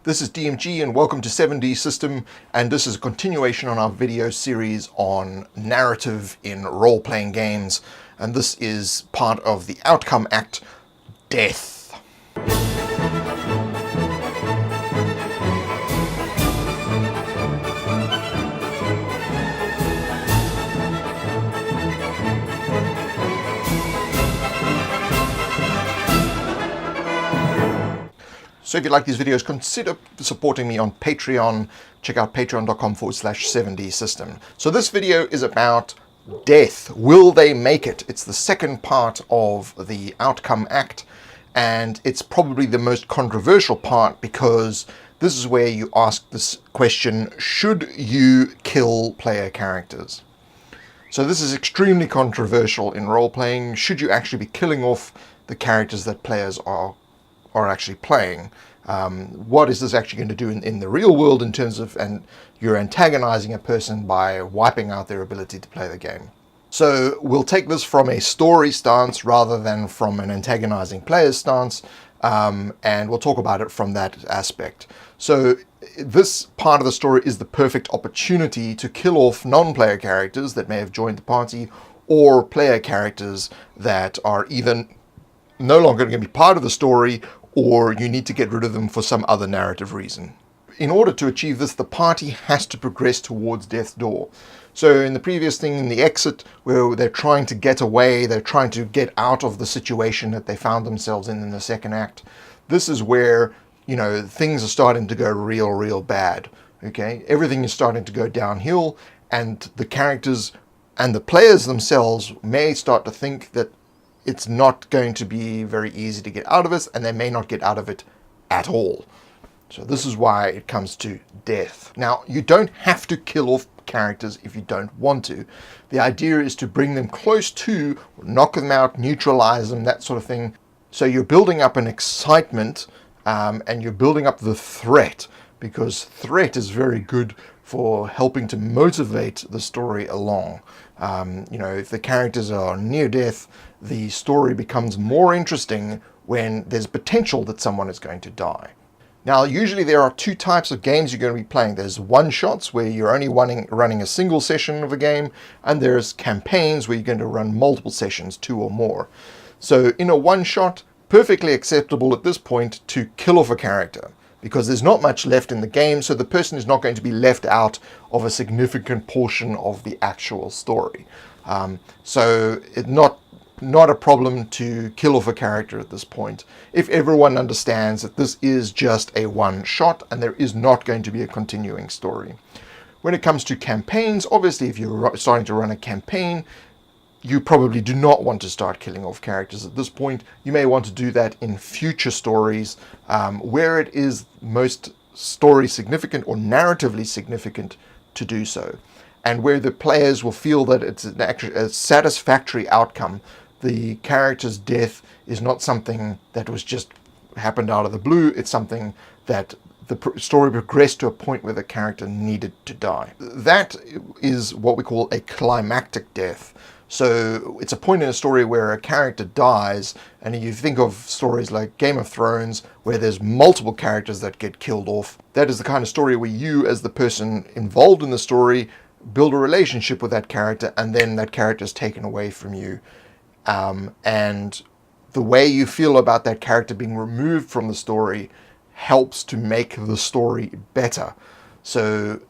This is DMG and welcome to 7D System, and this is a continuation on our video series on narrative in role-playing games, and this is part of the outcome act, death. So if you like these videos, consider supporting me on Patreon. Check out patreon.com/7D System. So this video is about death. Will they make it? It's the second part of the outcome act, and it's probably the most controversial part because this is where you ask this question: should you kill player characters? So this is extremely controversial in role-playing. Should you actually be killing off the characters that players are actually playing? What is this actually going to do in the real world in terms of, and you're antagonizing a person by wiping out their ability to play the game. So we'll take this from a story stance rather than from an antagonizing player's stance, and we'll talk about it from that aspect. So this part of the story is the perfect opportunity to kill off non-player characters that may have joined the party, or player characters that are either no longer going to be part of the story, or you need to get rid of them for some other narrative reason. In order to achieve this, the party has to progress towards death's door. So in the previous thing, in the exit, where they're trying to get away, they're trying to get out of the situation that they found themselves in the second act, this is where, you know, things are starting to go real bad. Okay, everything is starting to go downhill, and the characters and the players themselves may start to think that it's not going to be very easy to get out of it, and they may not get out of it at all. So this is why it comes to death. Now, you don't have to kill off characters if you don't want to. The idea is to bring them close to, knock them out, neutralize them, that sort of thing. So you're building up an excitement, and you're building up the threat, because threat is very good for helping to motivate the story along. You know, if the characters are near death, the story becomes more interesting when there's potential that someone is going to die. Now, usually there are two types of games you're going to be playing. There's one-shots, where you're only running a single session of a game, and there's campaigns where you're going to run multiple sessions, 2 or more. So in a one-shot, perfectly acceptable at this point to kill off a character, because there's not much left in the game, so the person is not going to be left out of a significant portion of the actual story. So it's not a problem to kill off a character at this point, if everyone understands that this is just a one-shot and there is not going to be a continuing story. When it comes to campaigns, obviously if you're starting to run a campaign, you probably do not want to start killing off characters at this point. You may want to do that in future stories, where it is most story significant or narratively significant to do so, and where the players will feel that it's a satisfactory outcome. The character's death is not something that was just happened out of the blue. It's something that the story progressed to a point where the character needed to die. That is what we call a climactic death. So it's a point in a story where a character dies, and you think of stories like Game of Thrones, where there's multiple characters that get killed off. That is the kind of story where you, as the person involved in the story, build a relationship with that character, and then that character is taken away from you. And the way you feel about that character being removed from the story helps to make the story better. So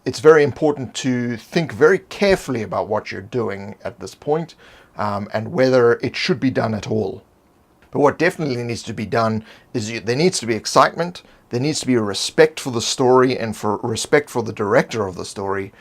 it's very important to think very carefully about what you're doing at this point, and whether it should be done at all. But what definitely needs to be done is there needs to be excitement, there needs to be a respect for the story and for respect for the director of the story,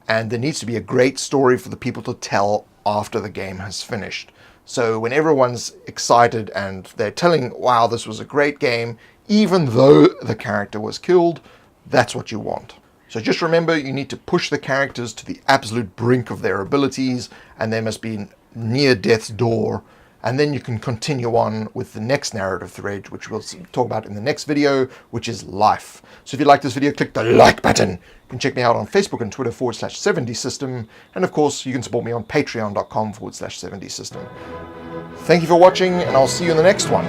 and there needs to be a great story for the people to tell after the game has finished. So when everyone's excited and they're telling, wow, this was a great game, even though the character was killed, that's what you want. So just remember, you need to push the characters to the absolute brink of their abilities, and they must be near death's door, and then you can continue on with the next narrative thread, which we'll talk about in the next video, which is life. So if you like this video, click the like button. You can check me out on Facebook and Twitter /7D System, and of course you can support me on patreon.com /7D System. Thank you for watching, and I'll see you in the next one.